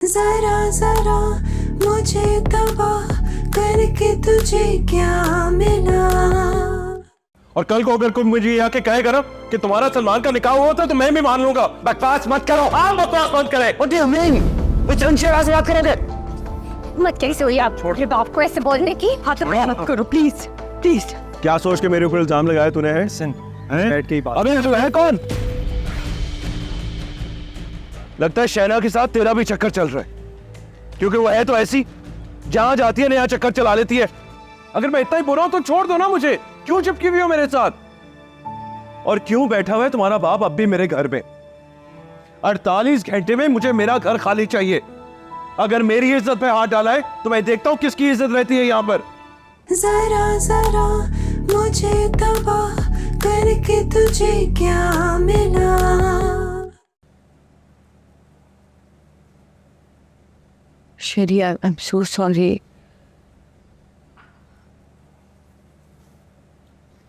जरा जरा मुझे तबाह करके तुझे क्या मिला। और कल को अगर कोई मुझे यहाँ के कहेगा ना कि तुम्हारा सलमान का निकाह हुआ था तो मैं भी मान लूंगा। बकवास मत करो। हाँ बकवास मत करे। What do you mean? से बात करेंगे? मत कैसे हुई आप छोड़ के बाप को ऐसे बोलने की। हाथ मत करो प्लीज प्लीज। क्या सोच के मेरे ऊपर इल्जाम लगाया तूने? बैठ के ही बात। अबे तू है कौन? लगता है शैना के साथ तेरा भी चक्कर चल रहा है, क्योंकि वो है तो ऐसी, जहां जाती है नया चक्कर चला लेती है। अगर मैं इतना ही बुरा हूं तो छोड़ दो ना मुझे। क्यों चिपकी हुई हो मेरे साथ? और क्यों बैठा हुआ है तुम्हारा बाप अब भी मेरे घर में? 48 घंटे में मुझे मेरा घर खाली चाहिए। अगर मेरी इज्जत पे हाथ डाला है तो मैं देखता हूं किसकी इज्जत रहती है यहां पर। जरा जरा मुझे तबाह करके तुझे क्या मिला। Sherry, I'm so sorry.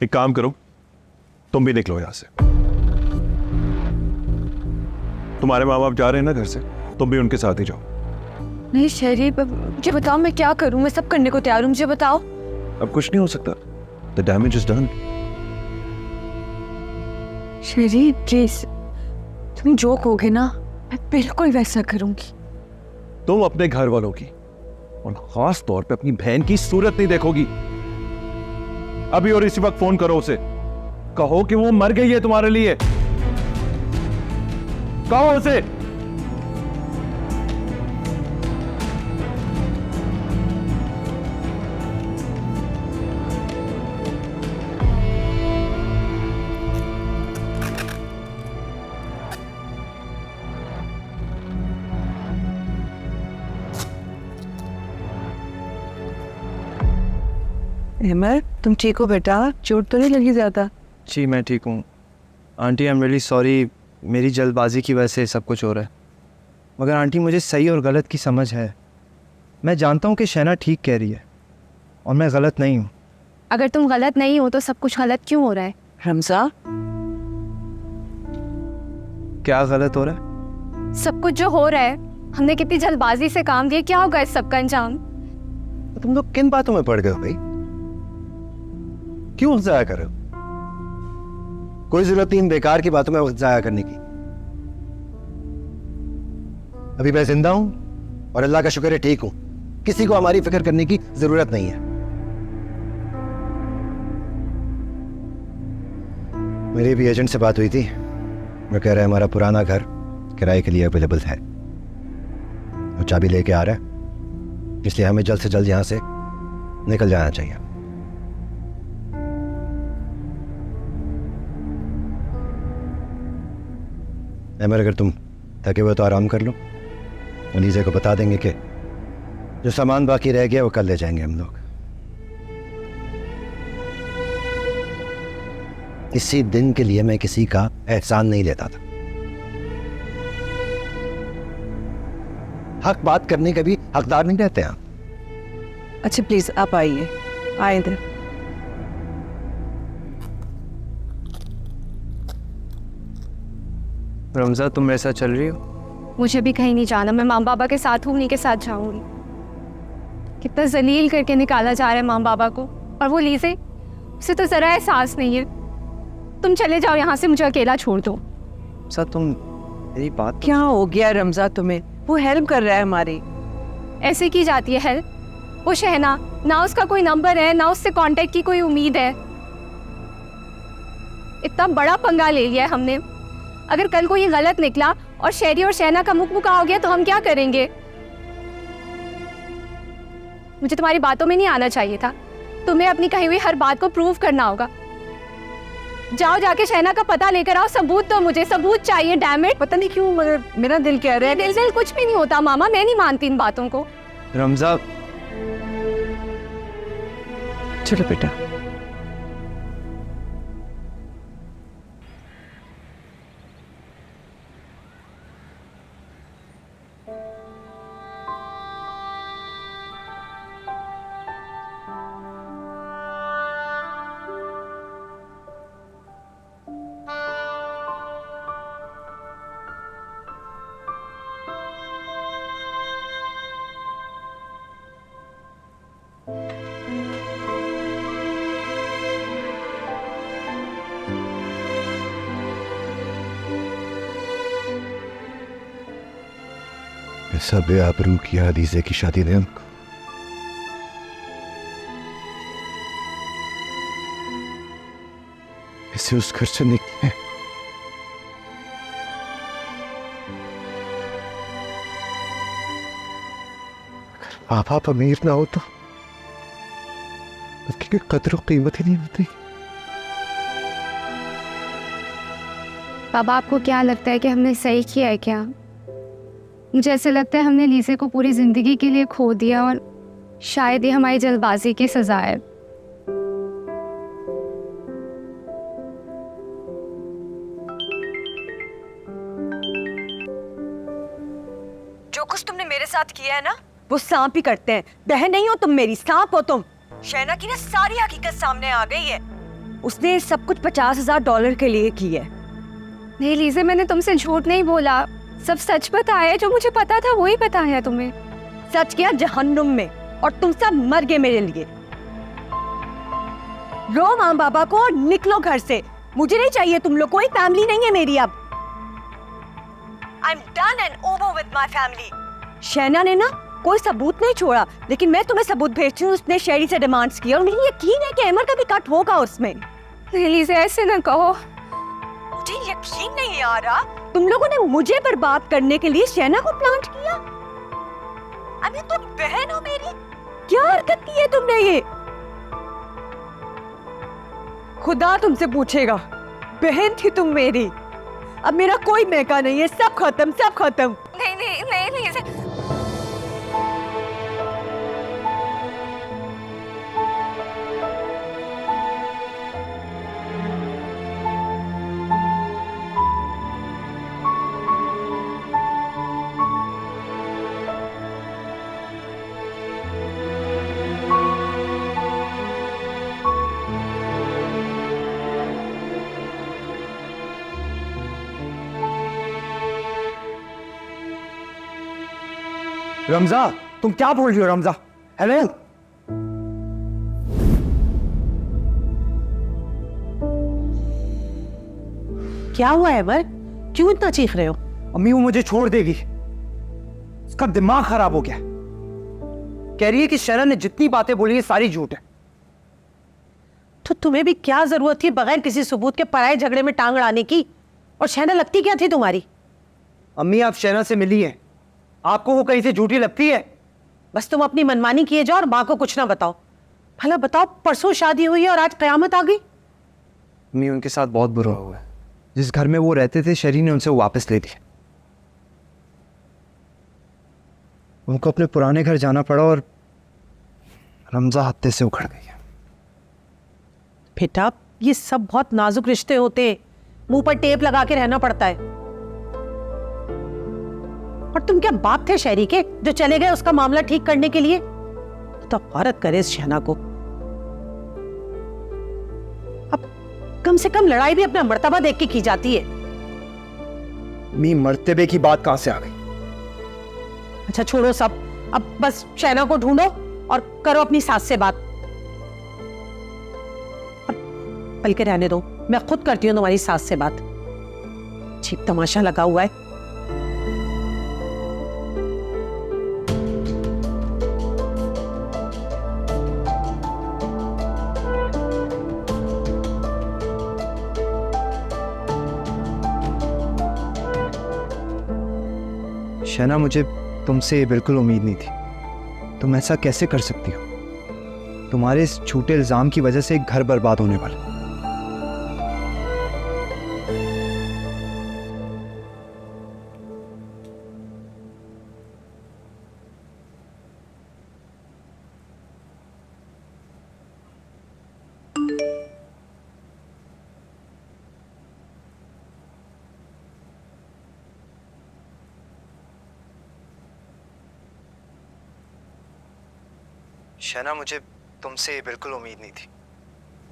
एक काम करो, तुम भी निकलो यहां से। तुम्हारे माँ बाप जा रहे हैं ना घर से, तुम भी उनके साथ ही जाओ। नहीं शेरी, मुझे बताओ मैं क्या करूं? मैं सब करने को तैयार हूं, मुझे बताओ। अब कुछ नहीं हो सकता। The damage is done. Sheri please, तुम जो कहोगे ना मैं बिल्कुल वैसा करूंगी। तुम अपने घर वालों की और खास तौर पे अपनी बहन की सूरत नहीं देखोगी। अभी और इसी वक्त फोन करो उसे, कहो कि वो मर गई है तुम्हारे लिए। कहो उसे। अहमद, तुम ठीक हो बेटा? चोट तो नहीं लगी ज्यादा? जी मैं ठीक हूँ aunty. I am really sorry, मेरी जल्दबाजी की वजह से सब कुछ हो रहा है। मगर आंटी मुझे सही और गलत की समझ है। मैं जानता हूँ कि शैना ठीक कह रही है और मैं गलत नहीं हूँ। अगर तुम गलत नहीं हो तो सब कुछ गलत क्यों हो रहा है? रमजा, क्या गलत हो रहा है? सब कुछ जो हो रहा है, हमने कितनी जल्दबाजी से काम दिया, क्या होगा इस सब का अंजाम? तो तुम लोग किन बातों में पड़ गए हो भाई? क्यों वक्त जाया कर रहे हो? कोई जरूरत नहीं इन बेकार की बातों में वक्त जाया करने की। अभी मैं जिंदा हूं और अल्लाह का शुक्र है ठीक हूं। किसी को हमारी फिक्र करने की जरूरत नहीं है। मेरी भी एजेंट से बात हुई थी, वो कह रहा है हमारा पुराना घर किराए के लिए अवेलेबल है। वो चाबी लेके आ रहा है, इसलिए हमें जल्द से जल्द यहां से निकल जाना चाहिए। अमर, अगर तुम थके हुए तो आराम कर लो। अलीज़ा को बता देंगे कि जो सामान बाकी रह गया वो कल ले जाएंगे हम लोग। इसी दिन के लिए मैं किसी का एहसान नहीं लेता था। हक बात करने के भी हकदार नहीं रहते हैं। अच्छा प्लीज आप आइए, आए इधर। रमज़ा, तुम मेरे साथ चल रही हो? मुझे भी कहीं नहीं जाना। मैं माँ बाबा के साथ हूँ, उन्हीं के साथ जाऊंगी। कितना जलील करके निकाला जा रहा है माँ बाबा को, और वो लीज़े, उसे तो जरा एहसास नहीं है। तुम चले जाओ यहाँ से, मुझे अकेला छोड़ दो। सर तुम मेरी बात। क्या हो गया रमजा तुम्हें? वो हेल्प कर रहा है हमारी। ऐसे की जाती है हेल्प? वो शहना, ना उसका कोई नंबर है, ना उससे कांटेक्ट की कोई उम्मीद है। इतना बड़ा पंगा ले लिया है हमने। अगर कल को ये गलत निकला और शेरी और शहना का मुख मुका हो गया तो हम क्या करेंगे? मुझे तुम्हारी बातों में नहीं आना चाहिए था। तुम्हें अपनी कही हुई हर बात को प्रूव करना होगा। जाओ, जाके शहना का पता लेकर आओ। सबूत दो मुझे, सबूत चाहिए। Damn it. पता नहीं क्यों मगर मेरा दिल कह रहा है। दिल कुछ भी नहीं होता मामा, मैं नहीं मानती इन बातों को। रमज़ा, चलो बेटा। ऐसा बेआबरू किया अदीजे की शादी ने हमको। इसे उस घर से निकले। अगर माँ बाप अमीर ना हो तो उसकी कोई कदर और कीमत ही नहीं होती। बाबा आपको क्या लगता है कि हमने सही किया है क्या? मुझे ऐसे लगता है हमने लीसे को पूरी जिंदगी के लिए खो दिया और शायद ये हमारी जल्दबाजी की सजा है। जो कुछ तुमने मेरे साथ किया है ना, वो सांप ही करते हैं। बहन नहीं हो तुम मेरी, सांप हो तुम। शहना की ना सारी हकीकत सामने आ गई है। उसने सब कुछ $50,000 के लिए की है। नहीं लीजे, मैंने तुमसे झूठ नहीं बोला, सब सच बताया। जो मुझे पता था वही बताया तुम्हें। सच किया जहन्नुम में, और तुम सब मर गए मेरे लिए। रो माँ बाबा को और निकलो घर से। मुझे नहीं चाहिए तुम लोग, कोई फैमिली नहीं है मेरी अब। I'm done and over with my family. शहना ने ना कोई सबूत नहीं छोड़ा, लेकिन मैं तुम्हें सबूत भेजती हूँ। उसने शेरी से डिमांड्स किया और मुझे यकीन है कि अमर का भी कट होगा उसमें। नहीं लीजे, ऐसे ना कहो। मुझे यकीन नहीं आ रहा तुम लोगों ने मुझे बर्बाद करने के लिए शहना को प्लांट किया। अभी तुम बहन हो मेरी, क्या हरकत की है तुमने ये? खुदा तुमसे पूछेगा, बहन थी तुम मेरी। अब मेरा कोई मैका नहीं है, सब खत्म, सब खत्म। नहीं नहीं नहीं लीजे। रमजा, तुम क्या बोल रही हो रमजा? हेलो, क्या हुआ है अमर? क्यों इतना चीख रहे हो? अम्मी वो मुझे छोड़ देगी। उसका दिमाग खराब हो गया। कह रही है कि शरण ने जितनी बातें बोली है सारी झूठ है। तो तुम्हें भी क्या जरूरत थी बगैर किसी सबूत के पराये झगड़े में टांग अड़ाने की? और शहना लगती क्या थी तुम्हारी? अम्मी आप शरण से मिली हैं, आपको वो कहीं से झूठी लगती है? बस तुम अपनी मनमानी किए जाओ और माँ को कुछ ना बताओ। भला बताओ, परसों शादी हुई है और आज कयामत आ गई। अम्मी उनके साथ बहुत बुरा हुआ है। जिस घर में वो रहते थे शरी ने उनसे वो वापस ले दिया। उनको अपने पुराने घर जाना पड़ा और रमजा हत्ते से उखड़ गई है। बेटा, ये सब बहुत नाजुक रिश्ते होते हैं, मुंह पर टेप लगा के रहना पड़ता है। और तुम क्या बाप थे शहरी के जो चले गए उसका मामला ठीक करने के लिए? तो भारत करे इस शहना को। अब कम से कम लड़ाई भी अपना मर्तबा देख के की जाती है। मी मर्तबे की बात कहां से आ गई? अच्छा छोड़ो सब, अब बस शहना को ढूंढो और करो अपनी सास से बात। बल्कि रहने दो, मैं खुद करती हूँ तुम्हारी सास से बात। ठीक तमाशा लगा हुआ है। शहना, मुझे तुमसे बिल्कुल उम्मीद नहीं थी। तुम ऐसा कैसे कर सकती हो? तुम्हारे इस झूठे इल्जाम की वजह से एक घर बर्बाद होने वाला। शहना, मुझे तुमसे बिल्कुल उम्मीद नहीं थी।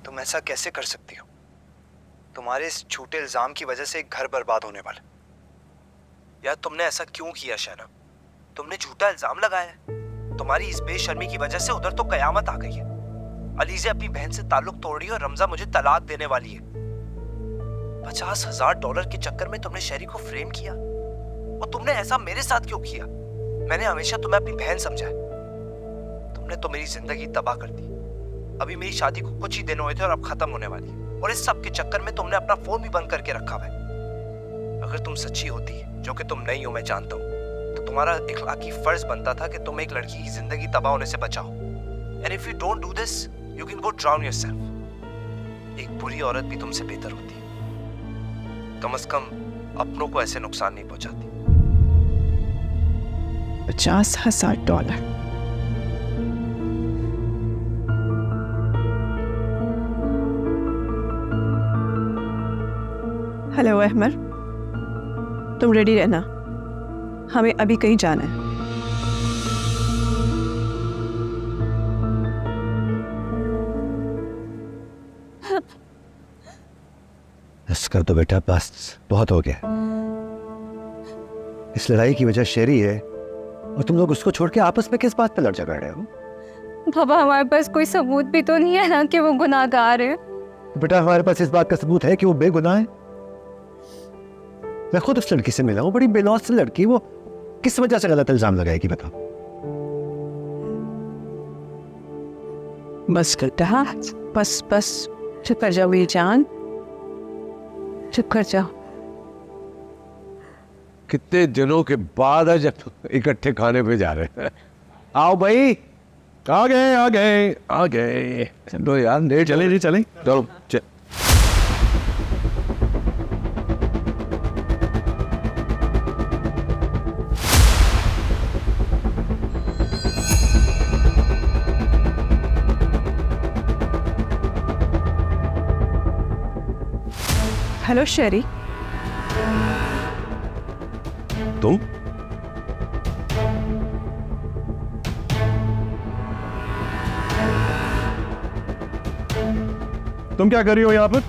तुम ऐसा कैसे कर सकती हो? तुम्हारे इस झूठे इल्जाम की वजह से एक घर बर्बाद होने वाला। यार तुमने ऐसा क्यों किया शहना? तुमने झूठा इल्जाम लगाया है। तुम्हारी इस बेशर्मी की वजह से उधर तो कयामत आ गई है। अलीज़े अपनी बहन से ताल्लुक तोड़ रही है और रमजा मुझे तलाक देने वाली है। $50,000 के चक्कर में तुमने शहरी को फ्रेम किया, और तुमने ऐसा मेरे साथ क्यों किया? मैंने हमेशा तुम्हें अपनी बहन समझा है। तुमने तो मेरी जिंदगी तबाह कर दी। अभी मेरी शादी को कुछ ही दिन हुए थे और अब खत्म होने वाली है, और इस सब के चक्कर में तुमने अपना फोन भी बंद करके रखा है। अगर तुम सच्ची होती, जो कि तुम नहीं हो मैं जानता हूँ, तो तुम्हारा इखलाकी फर्ज बनता था कि तुम एक लड़की की जिंदगी तबाह होने से बचाओ। And if you don't do this, you can go drown yourself. एक बुरी औरत भी तुमसे बेहतर होती है, कम से कम अपनों को ऐसे नुकसान नहीं पहुंचाती। $50,000। हेलो अहमर, तुम रेडी रहना, हमें अभी कहीं जाना है। बस कर दो बेटा, बस बहुत हो गया। इस लड़ाई की वजह शेरी है और तुम लोग उसको छोड़ के आपस में किस बात पे लड़ झगड़ रहे हो? पापा हमारे पास कोई सबूत भी तो नहीं है ना कि वो गुनाहगार है। बेटा हमारे पास इस बात का सबूत है कि वो बेगुनाह है। मैं खुद उस लड़की से मिला हूँ, बड़ी बेलौस लड़की, वो किस वजह से गलत इल्जाम लगाएगी बताओ? बस बेटा, बस बस चुप कर जाओ मेरी जान, चुप कर जाओ। कितने दिनों के बाद आज इकट्ठे खाने पे जा रहे हैं। आओ भाई, आ गए आ गए आ गए। चलो यार, लेट चले नहीं चले, चलो चल। हेलो शेरी, तुम क्या कर रही हो यहाँ पर?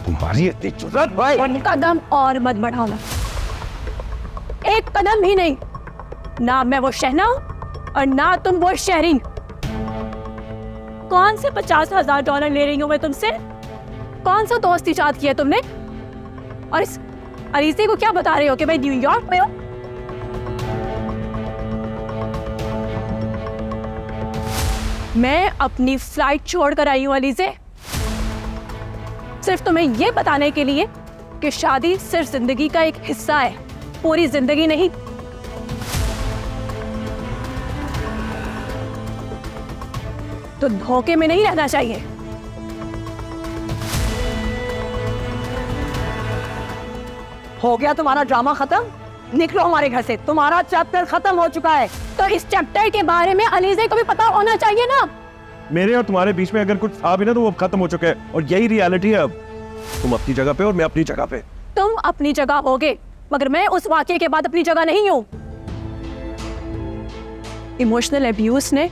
तुम्हारी इतनी जुर्रत भाई? कदम और मत बढ़ाना, एक कदम भी नहीं। ना मैं वो शहना हूं और ना तुम वो शहरीन। कौन से $50,000 ले रही हूं मैं तुमसे? कौन सा दोस्त इजाद किया तुमने? और इस अरीसे को क्या बता रहे हो कि मैं न्यूयॉर्क में हूं? मैं अपनी फ्लाइट छोड़कर आई हूं अलीसे, सिर्फ तुम्हें यह बताने के लिए कि शादी सिर्फ जिंदगी का एक हिस्सा है, पूरी जिंदगी नहीं। तो धोखे में नहीं रहना चाहिए। हो गया तुम्हारा ड्रामा खत्म, निकलो हमारे घर से, तुम्हारा चैप्टर खत्म हो चुका है। तो इस चैप्टर के बारे में अलीज़े को भी पता होना चाहिए ना। मेरे और तुम्हारे बीच में अगर कुछ था भी ना तो वो खत्म हो चुका है, और यही रियलिटी है अब। तुम अपनी जगह पे और मैं अपनी जगह पे। तुम अपनी जगह होगे, मगर मैं उस वाकये के बाद अपनी जगह नहीं हूं। इमोशनल अब्यूज ने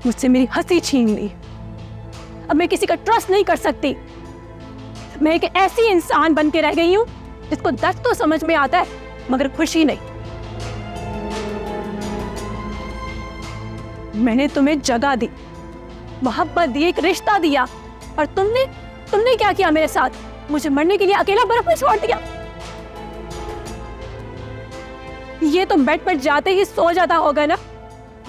मुझसे मेरी हंसी छीन ली। अब मैं किसी का ट्रस्ट नहीं कर सकती। मैं एक ऐसी इंसान बन के रह गई हूं जिसको दर्द तो समझ में आता है मगर खुशी नहीं। मैंने तुम्हें जगह दी, मोहब्बत दी, एक रिश्ता दिया, और तुमने क्या किया मेरे साथ? मुझे मरने के लिए अकेला बर्फ में छोड़ दिया। ये तो बेड पर जाते ही सो जाता होगा ना,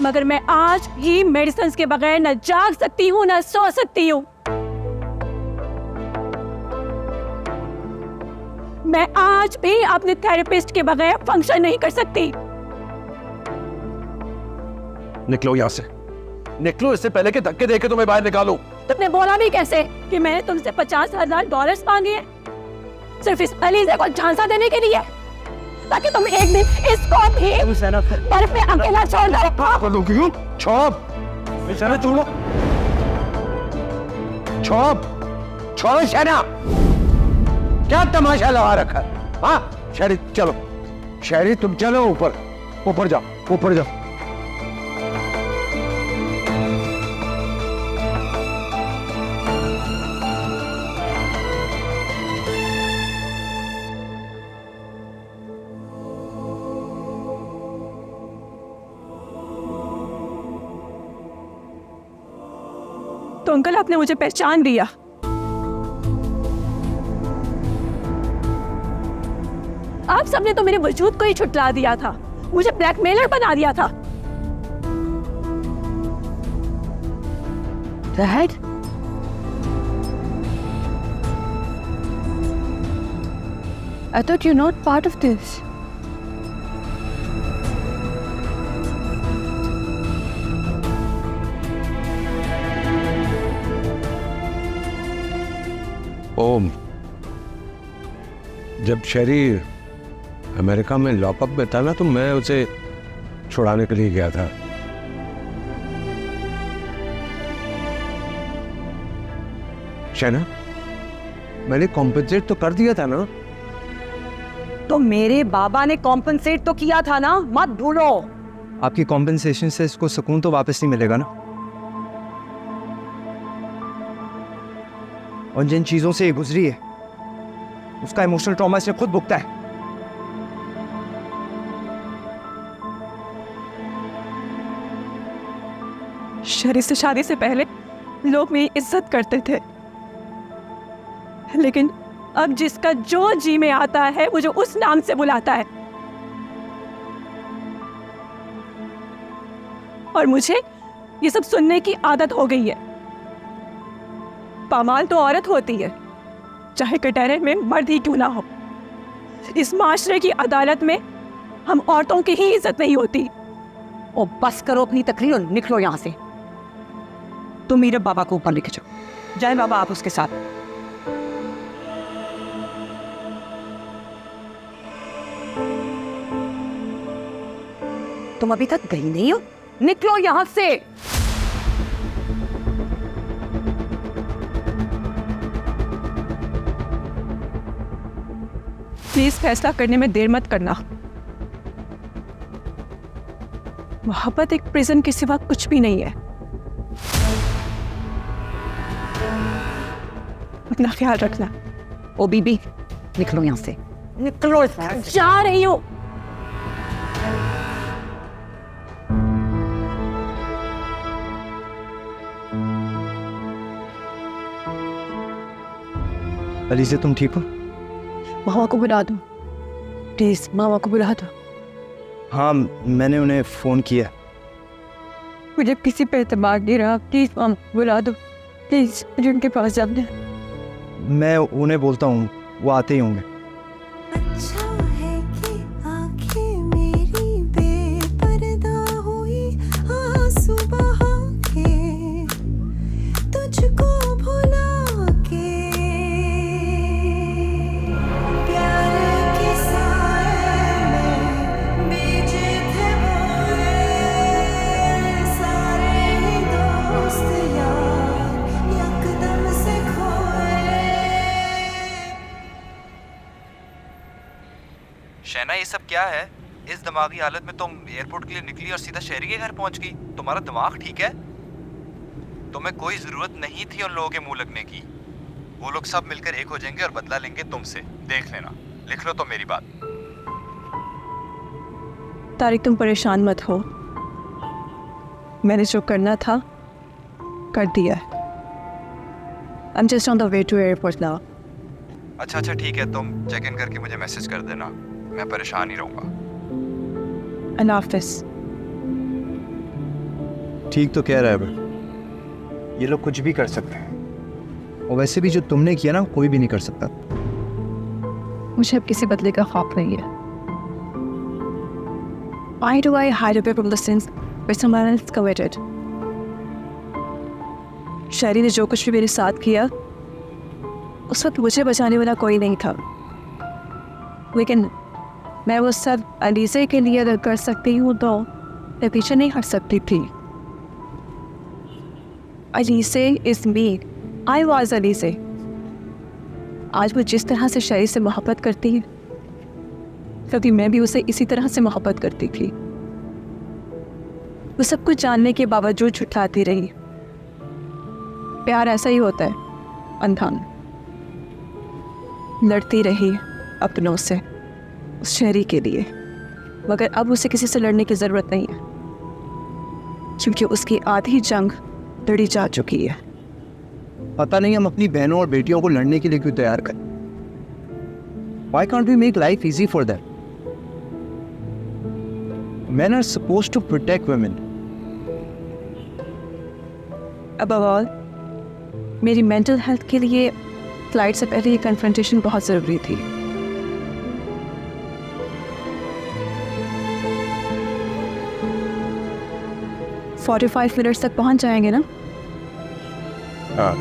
मगर मैं आज भी मेडिसिन के बगैर न जाग सकती हूँ न सो सकती हूँ। मैं आज भी अपने थेरेपिस्ट के बगैर फंक्शन नहीं कर सकती। निकलो यहाँ से, निकलो, इससे पहले कि धक्के देके तुम्हें बाहर निकालूं। तुमने बोला भी कैसे कि मैंने तुमसे $50,000 मांगे हैं, सिर्फ इस अलीज़े को झांसा देने के लिए, ताकि तुम एक दिन इसको भी बर्फ में अकेला छोड़ दो। छोड़ो शहना, क्या तमाशा लगा रखा है? हाँ शहरी, चलो शहरी, तुम चलो ऊपर जाओ, ऊपर जाओ। तो अंकल आपने मुझे पहचान लिया। आप सबने तो मेरे वजूद को ही छुटला दिया था, मुझे ब्लैकमेलर बना दिया था। Dad? I thought you're not part of this. ओम, जब शेरी अमेरिका में लॉकअप में था ना, तो मैं उसे छुड़ाने के लिए गया था। शैना, मैंने कॉम्पेंसेट तो कर दिया था ना। तो मेरे बाबा ने कॉम्पनसेट तो किया था ना, मत भूलो। आपकी कॉम्पेंसेशन से इसको सुकून तो वापस नहीं मिलेगा ना। और जिन चीज़ों से ये गुजरी है उसका इमोशनल ट्रॉमा इसने खुद भुगता है। शरीर से शादी से पहले लोग मेरी इज्जत करते थे, लेकिन अब जिसका जो जी में आता है मुझे उस नाम से बुलाता है। और मुझे ये सब सुनने की आदत हो गई है। पामाल तो औरत होती है, चाहे कटहरे में मर्द ही क्यों ना हो। इस माशरे की अदालत में हम औरतों की ही इज्जत नहीं होती। ओ बस करो अपनी तकरीर और निकलो यहाँ से। तुम मेरे बाबा को ऊपर लेके जाओ। जाए बाबा आप उसके साथ। तुम अभी तक गई नहीं हो, निकलो यहाँ से। प्लीज फैसला करने में देर मत करना। मोहब्बत एक प्रिजन के सिवा कुछ भी नहीं है। अपना ख्याल रखना। ओ बीबी निकलो यहाँ से, निकलो इसमें। जा रही हूँ। अलीज़ा, तुम ठीक हो? मामा को बुला दो प्लीज, मामा को बुला दो। हाँ, मैंने उन्हें फ़ोन किया। मुझे किसी पे एतबार नहीं रहा, प्लीज मामा को बुला दो प्लीज, मुझे उनके पास जाना है। मैं उन्हें बोलता हूँ, वो आते ही होंगे। अच्छा है कि आंखें मेरी बेपर्दा हुई, आंसू बहा के तुझको भुला के, प्यार के साए में बीजे थे बोए, सारे ही दोस्त यार यकदम से खोए। शैना, ये सब क्या है? इस दिमागी हालत में तुम एयरपोर्ट के लिए निकली और सीधा शहरी के घर पहुंच गई। तुम्हारा दिमाग ठीक है? तुम्हें कोई जरूरत नहीं थी उन लोगों के मुंह लगने की। वो लोग सब मिलकर एक हो जाएंगे और बदला लेंगे तुमसे, देख लेना। लिख लो तो मेरी बात। तारिक, तुम परेशान मत हो, मैंने जो करना था कर दिया। I'm just on the way to airport now. अच्छा ठीक है, तुम चेक इन करके मुझे मैसेज कर देना, मैं परेशान ही रहूंगा। अल्लाह हाफिज़। ठीक तो कह रहा है बट ये लोग कुछ भी कर सकते हैं, और वैसे भी जो तुमने किया ना, कोई भी नहीं कर सकता। मुझे अब किसी बदले का खौफ नहीं है। Why do I hide away from the sins which someone else committed? शहरी ने जो कुछ भी मेरे साथ किया, उस वक्त मुझे बचाने वाला कोई नहीं था, लेकिन मैं वो सब अलीज़ा के लिए अगर कर सकती हूँ तो मैं पीछे नहीं हट सकती थी। Aliza is me, I was Aliza. आज वो जिस तरह से शहरी से मोहब्बत करती है, कभी मैं भी उसे इसी तरह से मोहब्बत करती थी। वो सब कुछ जानने के बावजूद झुठलाती रही। प्यार ऐसा ही होता है, अनधान। लड़ती रही अपनों से उस शहरी के लिए, मगर अब उसे किसी से लड़ने की ज़रूरत नहीं है, क्योंकि उसकी आधी जंग लड़ी जा चुकी है। पता नहीं हम अपनी बहनों और बेटियों को लड़ने के लिए क्यों तैयार करें? Why can't we make life easy for them? Men are supposed to protect women. above all, मेरी मेंटल हेल्थ के लिए फ्लाइट से पहले ये कन्फ्रंटेशन बहुत ज़रूरी थी. – 45 मिनट्स तक पहुंच जाएंगे ना? हाँ.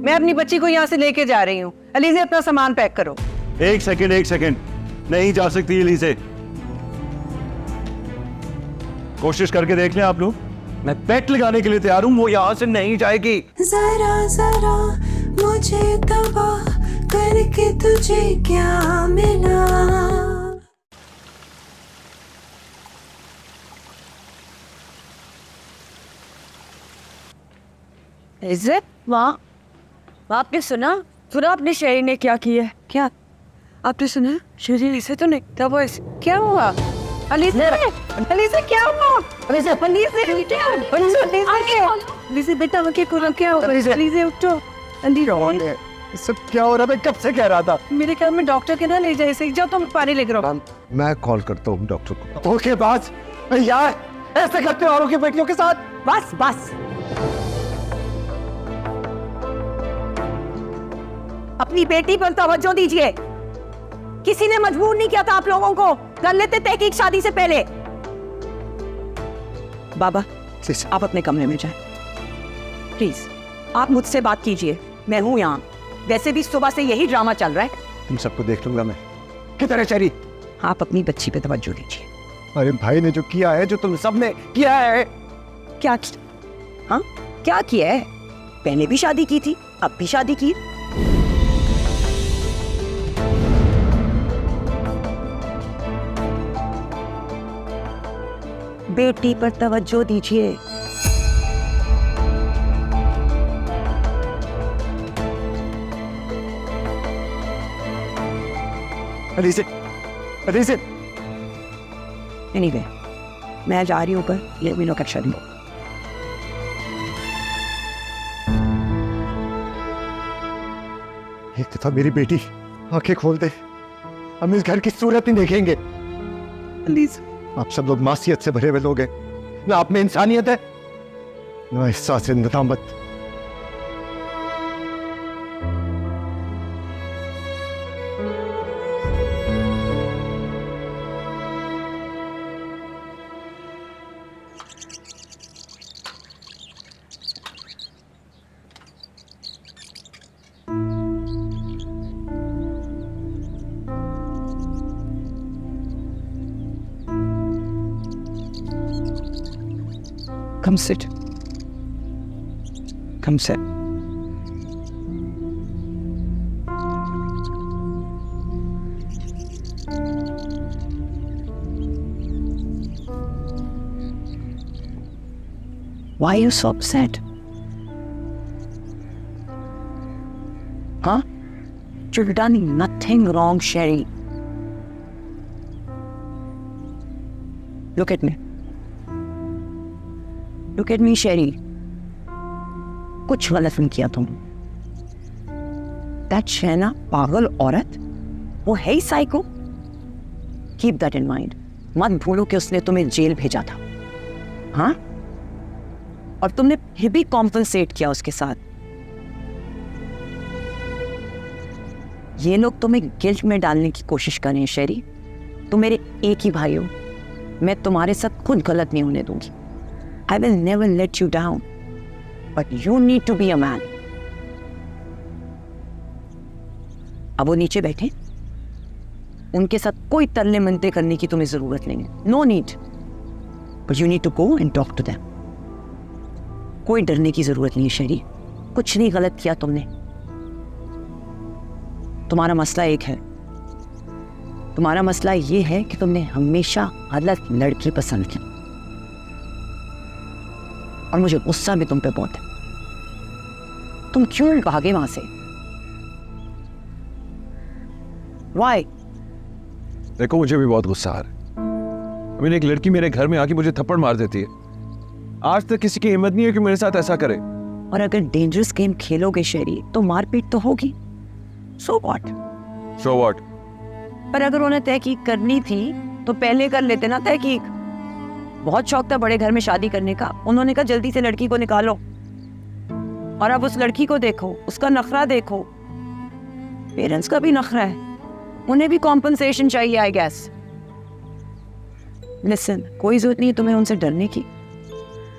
मैं अपनी बच्ची को यहाँ से लेके जा रही हूँ. अलीज़े अपना सामान पैक करो. एक सेकंड, नहीं जा सकती एलिसे. कोशिश करके देख लें आप लोग. मैं बेट लगाने के लिए तैयार हूं, वो यहाँ से नहीं जाएगी. जरा जरा मुझे तबाह करके तुझे क्या मिला. इज्जत वाह, आपने सुना आपने शेरी ने क्या किया? क्या आपने सुना? शेरी इसे तो नहीं था. वो क्या हुआ? अलीज़े क्या हुआ? अलीज़े बेटा वो क्या हुआ? अलीज़े उठो. ये सब क्या हो रहा है? मैं कब से कह रहा था. मेरे ख्याल में डॉक्टर के ना ले जाए इसे. जाओ तुम पानी लेकर आओ. मैं कॉल करता हूँ डॉक्टर को. ओके बाज यार, ऐसे करते हो औरों की बेटियों के साथ. बस अपनी बेटी पर तवज्जो दीजिए. किसी ने मजबूर नहीं किया था आप लोगों को. कर लेते तहकीक शादी से पहले. बाबा आप अपने कमरे में जाएं. प्लीज आप मुझसे बात कीजिए. मैं हूं यहाँ. वैसे भी सुबह से यही ड्रामा चल रहा है. तुम सबको देख लूंगा मैं. किधर है चेरी? आप अपनी बच्ची पे तवज्जो दीजिए. अरे भाई ने जो किया है, जो तुम सबने किया है. क्या हाँ क्या किया है? पहले भी शादी की थी, अब भी शादी की. बेटी पर तवज्जो दीजिए. एलिसे एनीवे मैं जा रही हूँ ऊपर. लेट मी नो कैसा दिन. एक तो था मेरी बेटी. आंखें खोल दे, हम इस घर की सूरत नहीं देखेंगे. आप सब लोग मासियत से भरे हुए लोग हैं. ना आप में इंसानियत है, ना एहसास नदामत. Come sit. Come sit. Why are you so upset? Huh? You've done nothing wrong, Sherry. Look at me. Look at me, Sherry. कुछ गलत नहीं किया तुमने. That शहना पागल औरत, वो है ही psycho. Keep that in mind. मत भूलो कि उसने तुम्हें जेल भेजा था. हाँ? और तुमने फिर भी कॉम्पनसेट किया उसके साथ. ये लोग तुम्हें गिल्ट में डालने की कोशिश कर रहे हैं शेरी. तुम मेरे एक ही भाई हो. मैं तुम्हारे साथ खुद गलत नहीं होने दूंगी. I will never let you down, but you need to be a man. अब वो नीचे बैठे, उनके साथ कोई तरले मनते करने की तुम्हें जरूरत नहीं है. No need. But you need to go and talk to them. कोई डरने की जरूरत नहीं है शेरी. कुछ नहीं गलत किया तुमने. तुम्हारा मसला एक है. तुम्हारा मसला ये है कि तुमने हमेशा गलत लड़की पसंद की. और मुझे गुस्सा भी तुम पे बहुत है. तुम क्यों भागे वहां से? वाई? देखो मुझे भी बहुत गुस्सा आ रहा है। I mean, एक लड़की मेरे घर में आके मुझे थप्पड़ मार देती है। आज तक किसी की हिम्मत नहीं है कि मेरे साथ ऐसा करे। और अगर डेंजरस गेम खेलोगे शेरी तो मारपीट तो होगी। So what? So what? पर अगर उन्हें तहकीक करनी थी तो पहले कर लेते ना तहकीक। बहुत शौक था बड़े घर में शादी करने का, उन्होंने कहा जल्दी से लड़की को निकालो। और अब उस लड़की को देखो, उसका नखरा देखो। पेरेंट्स का भी नखरा है, उन्हें भी कॉम्पनसेशन चाहिए आई गेस। लिसन, कोई जरूरत नहीं है तुम्हें उनसे डरने की।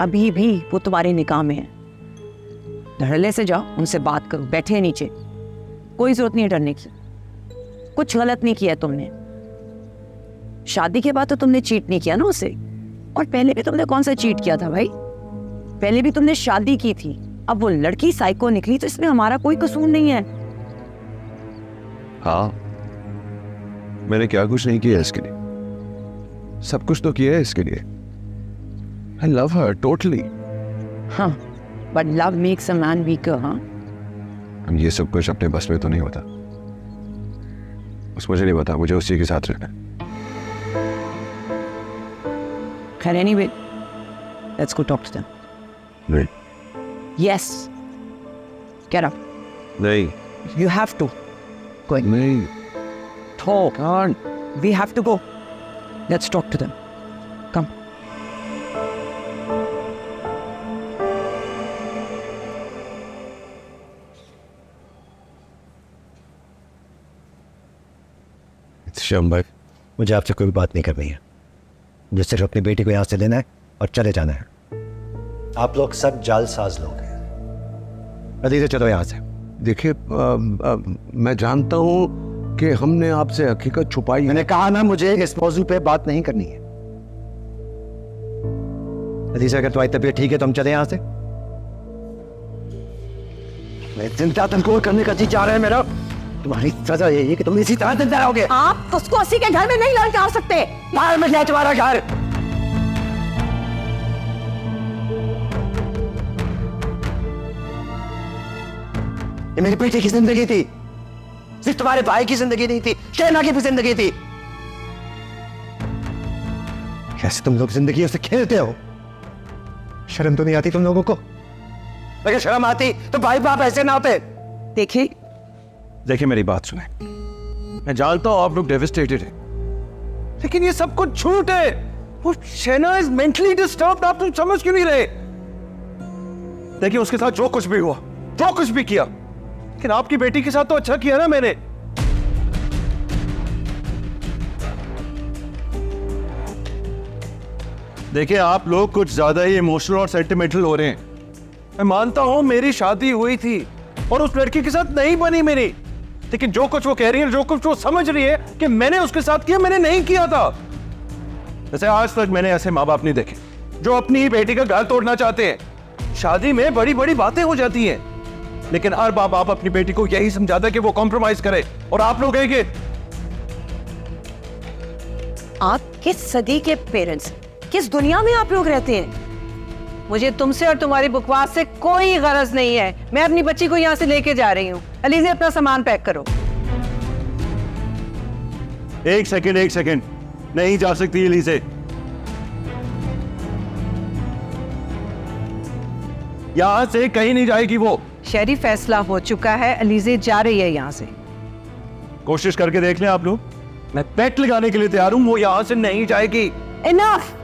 अभी भी वो तुम्हारे निकाह में है। धड़ल्ले से जाओ, उनसे बात करो, बैठे नीचे। कोई जरूरत नहीं है डरने की। कुछ गलत नहीं किया तुमने। शादी के बाद तो तुमने चीट नहीं किया ना उसे। और पहले भी तुमने कौन सा चीट किया था भाई? पहले भी तुमने शादी की थी। अब वो लड़की साइको निकली तो इसमें हमारा कोई कसूर नहीं है। हाँ, मैंने क्या कुछ नहीं किया इसके लिए। सब कुछ तो किया है इसके लिए। I love her totally. हाँ, but love makes a man weaker. हाँ, ये सब कुछ अपने बस में तो नहीं होता। बस मुझे नहीं पता, मुझे उसी के साथ रहना है। खैर anyway, let's go talk to them. नहीं, यस, गेट अप। नहीं, यू हैव टू गो। नहीं, Talk. can't. We have to go. Let's talk to them. Come. Shyam भाई, मुझे आपसे कोई बात नहीं करनी है। मुझे सिर्फ अपनी बेटी को यहाँ से लेना है और चले जाना है। आप लोग सब जालसाज लोग हैं। जल्दी से चलो यहाँ से। देखिए, मैं जानता हूँ कि हमने आपसे हकीकत छुपाई है। मैंने कहा ना, मुझे इस मौजू पे बात नहीं करनी है। जल्दी से, अगर तुम्हारी तबीयत ठीक है तो हम चले यहाँ से। मैं जिंदा तुमको करने का जी चाह रहा है मेरा। तुम्हारी सजा यही है कि तुम इसी तरह जिंदा रहोगे। आप उसको उसी के घर में नहीं लौट जा सकते। बाहर में है तुम्हारा घर। ये मेरी बेटी की जिंदगी थी, सिर्फ तुम्हारे भाई की जिंदगी नहीं थी, शहना की भी जिंदगी थी। कैसे तुम लोग जिंदगी से खेलते हो? शर्म तो नहीं आती तुम लोगों को? अगर शर्म आती तो भाई बाप ऐसे ना होते। देखिए मेरी बात सुने। मैं जानता हूं आप लोग डेविस्टेटेड हैं, लेकिन ये सब कुछ झूठ है। वो शहना इज मेंटली डिस्टर्ब्ड। आप लोग समझ क्यों नहीं रहे? देखिए, उसके साथ जो कुछ भी हुआ, जो कुछ भी किया, लेकिन आपकी बेटी के साथ तो अच्छा किया ना मैंने। देखिए, आप लोग कुछ ज्यादा ही इमोशनल और सेंटिमेंटल हो रहे हैं। मैं मानता हूं मेरी शादी हुई थी और उस लड़की के साथ नहीं बनी मेरी, लेकिन जो कुछ वो कह रही है, जो कुछ वो समझ रही है कि मैंने उसके साथ किया, मैंने नहीं किया था। जैसे आज तक मैंने ऐसे माँ बाप नहीं देखे जो अपनी ही बेटी का गाल तोड़ना चाहते हैं। शादी में बड़ी बड़ी बातें हो जाती हैं, लेकिन हर बाप आप अपनी बेटी को यही समझाता है कि वो कॉम्प्रोमाइज करे, और आप लोग हैं कि आप किस सदी के पेरेंट्स, किस दुनिया में आप लोग रहते हैं? मुझे तुमसे और तुम्हारी बकवास से कोई गरज नहीं है। मैं अपनी बच्ची को यहाँ से लेके जा रही हूँ। अलीज़े, अपना सामान पैक करो। एक सेकंड, नहीं जा सकती अलीज़े। यहां से कहीं नहीं जाएगी वो। शहरी फैसला हो चुका है, अलीज़े जा रही है यहाँ से। कोशिश करके देख लें आप लोग, मैं पेट लगाने के लिए तैयार हूं, वो यहां से नहीं जाएगी। इनफ।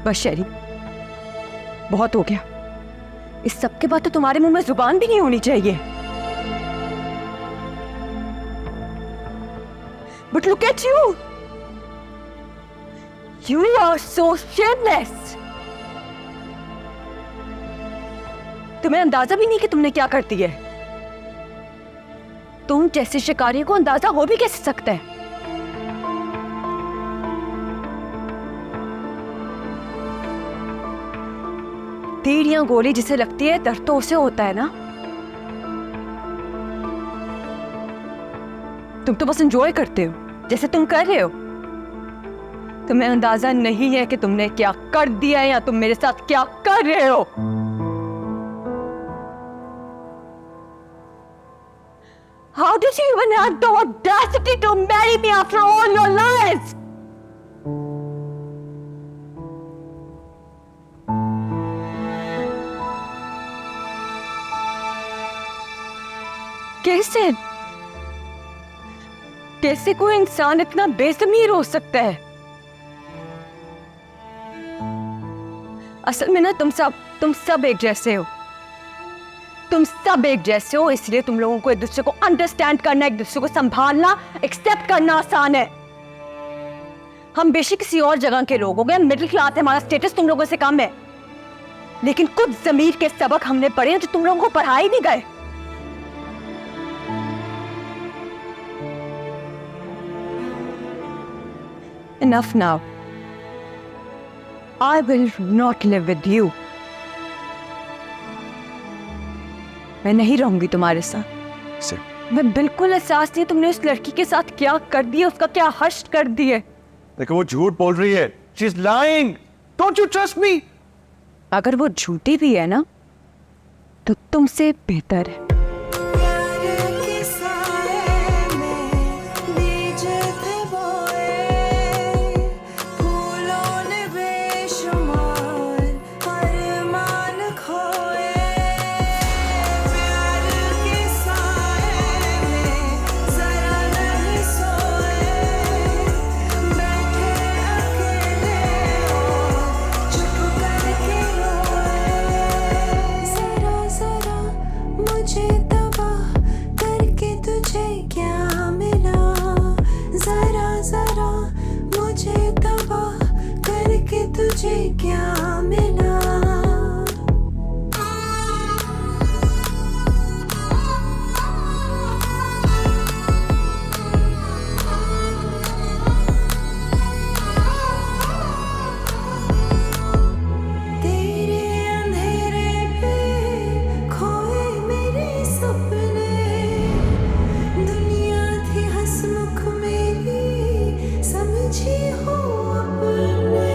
बस शहरी, बहुत हो गया। इस सब के बाद तो तुम्हारे मुंह में जुबान भी नहीं होनी चाहिए। But look at you. You are so shameless. तुम्हें अंदाजा भी नहीं कि तुमने क्या कर दिया है। तुम जैसे शिकारी को अंदाजा हो भी कैसे सकता है? तीर या गोली जिसे लगती है, दर्द तो उसे होता है ना। तुम तो बस एंजॉय करते हो, जैसे तुम कर रहे हो। तुम्हें अंदाजा नहीं है कि तुमने क्या कर दिया है या तुम मेरे साथ क्या कर रहे हो। How did you even have the audacity to marry me after all your lies? कैसे कैसे कोई इंसान इतना बेज़मीर हो सकता है? असल में ना तुम सब एक जैसे हो। तुम सब एक जैसे हो, इसलिए तुम लोगों को एक दूसरे को अंडरस्टैंड करना, एक दूसरे को संभालना, एक्सेप्ट करना आसान है। हम बेशक किसी और जगह के लोग हो गए, मिडिल क्लास है, हमारा स्टेटस तुम लोगों से कम है, लेकिन कुछ ज़मीर के सबक हमने पढ़े हैं जो तुम लोगों को पढ़ाए नहीं गए। Enough now. I will not live with you. मैं नहीं रहूंगी तुम्हारे साथ। मैं बिल्कुल एहसास नहीं तुमने उस लड़की के साथ क्या कर दिया, उसका क्या हश्र कर दिए। देखो वो झूठ बोल रही है। She is lying. Don't you trust me? अगर वो झूठी भी है ना तो तुमसे बेहतर है। प्यार के साए में बीज थे बोए, फूलों ने बेशुमार अरमान खोए। प्यार के साए में जरा नहीं सोए, बैठे अकेले और चुप करके रोए। जरा जरा मुझे तबाह करके तुझे क्या मिला, जरा जरा मुझे तबाह करके तुझे क्या मिला। तेरे अंधेरे पे खोए मेरे सपने, दुनिया थी हंसमुख मेरी समझी हो अपने।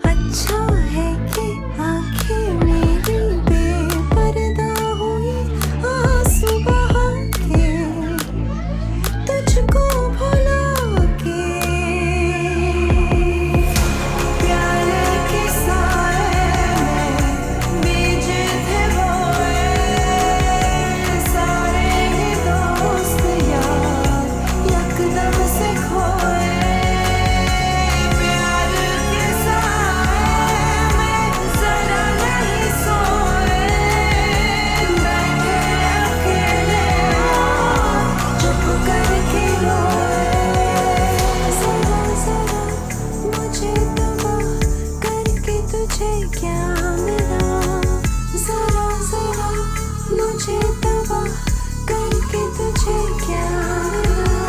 अच्छा है कि आंखें मेरी बेपर्दा हुई, आंसू बहा के तुझको भुला के। प्यार के साए में बीज थे बोए, सारे ही दोस्त यार यकदम से खोए। प्यार के साए में जरा नहीं सोए, बैठे अकेले और चुप करके रोए। जरा जरा मुझे तबाह करके तुझे क्या मिला, जरा जरा मुझे तबाह करके तुझे क्या मिला।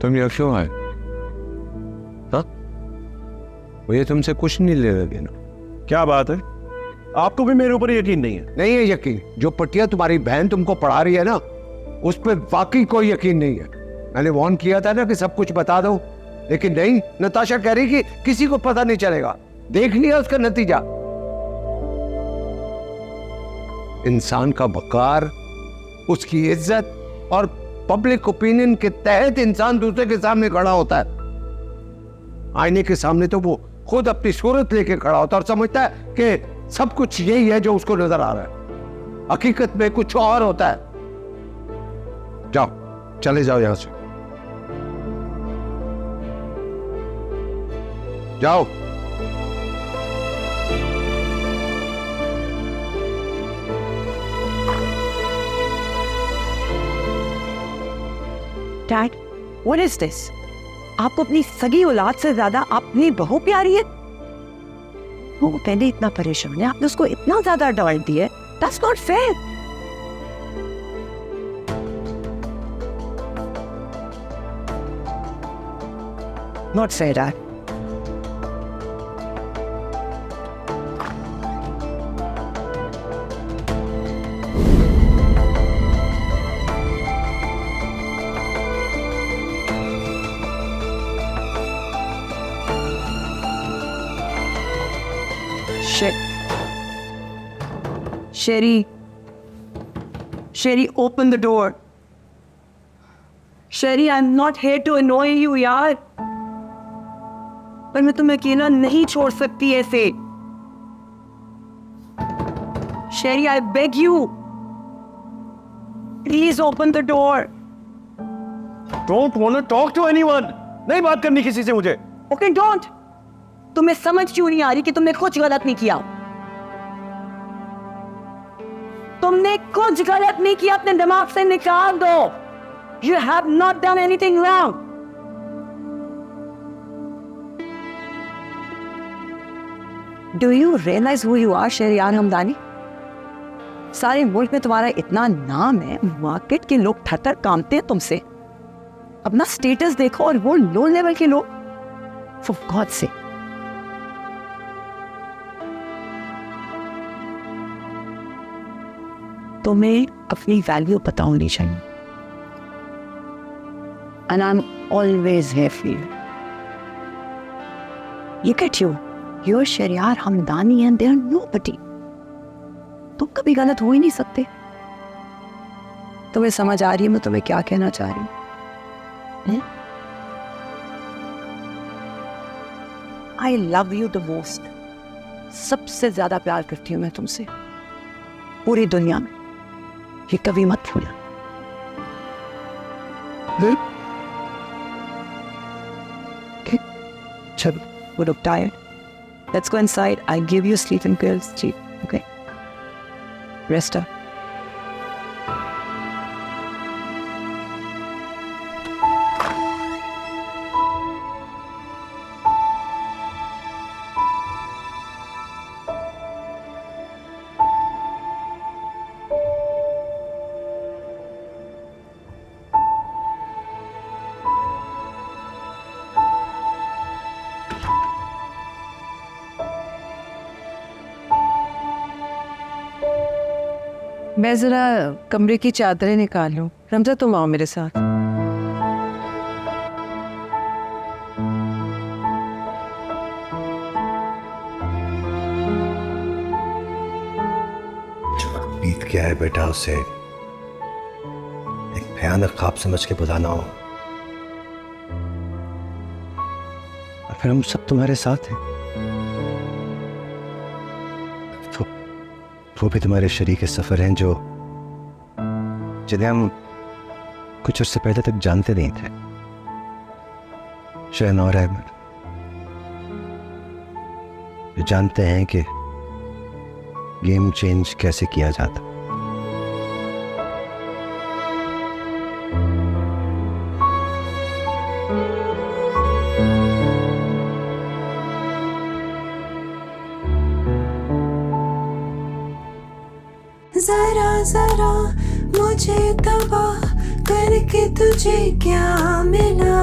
तुम यहाँ क्यों आए? हाँ, वो ये तुमसे कुछ नहीं ले रहे ना? क्या बात है? आपको भी मेरे ऊपर यकीन नहीं है? नहीं है यकीन। जो पटिया तुम्हारी बहन तुमको पढ़ा रही है ना, उस पर वाकई कोई यकीन नहीं है। मैंने वार्न किया था ना कि सब कुछ बता दो, लेकिन नहीं, नताशा कह रही कि किसी को पता नहीं चलेगा। देख लिया उसका नतीजा। इंसान का वकार, उसकी इज्जत और पब्लिक ओपिनियन के तहत इंसान दूसरे के सामने खड़ा होता है। आईने के सामने तो वो खुद अपनी सूरत लेके खड़ा होता है और समझता है कि सब कुछ यही है जो उसको नजर आ रहा है। हकीकत में कुछ और होता है। जाओ, चले जाओ यहां से, जाओ। Dad, what is this? आपको अपनी सगी औलाद से ज्यादा अपनी बहू प्यारी है? वो पहले इतना परेशान है, आपने उसको इतना ज्यादा डांट दिया, that's not fair. Not fair dad. Sherry, open the door. Sherry, I'm not here to annoy you, यार। पर मैं तुम्हें अकेला नहीं छोड़ सकती ऐसे। Sherry, I beg you. Please open the door. Don't want to talk to anyone. नहीं बात करनी किसी से मुझे। Okay, don't. तुम्हें समझ क्यों नहीं आ रही कि तुमने कुछ गलत नहीं किया? तुमने कुछ गलत नहीं किया, अपने दिमाग से निकाल दो। You have not done anything wrong. Do you realize who you are, Shahryar Hamdani? सारे मुल्क में तुम्हारा इतना नाम है, मार्केट के लोग थर-थर कांपते हैं तुमसे। अपना स्टेटस देखो और वो लो लेवल के लोग, for God's sake। तुम्हें अपनी वैल्यू पता होनी चाहिए। And I'm always here for you. Look at you. You're Shahryar Hamdani and they're nobody. तुम कभी गलत हो ही नहीं सकते। तुम्हें समझ आ रही है मैं तुम्हें क्या कहना चाह रही हूँ? I love you the most. सबसे ज्यादा प्यार करती हूँ मैं तुमसे पूरी दुनिया में। ये कभी मत भूलना। चलो, you look tired. Let's go inside. I'll give you sleeping pills. Sleep, okay? Rest up. मैं जरा कमरे की चादरें निकाल लूं। रमजा, तुम आओ मेरे साथ। बीत गया है बेटा, उसे एक भयानक ख्वाब समझ के बुलाना हो, और फिर हम सब तुम्हारे साथ हैं। वो भी तुम्हारे शरीक सफर हैं जो जिन्हें हम कुछ अर्से पहले तक जानते नहीं थे। शहन और अहमद जो जानते हैं कि गेम चेंज कैसे किया जाता। जरा जरा मुझे तबाह करके तुझे क्या मिला।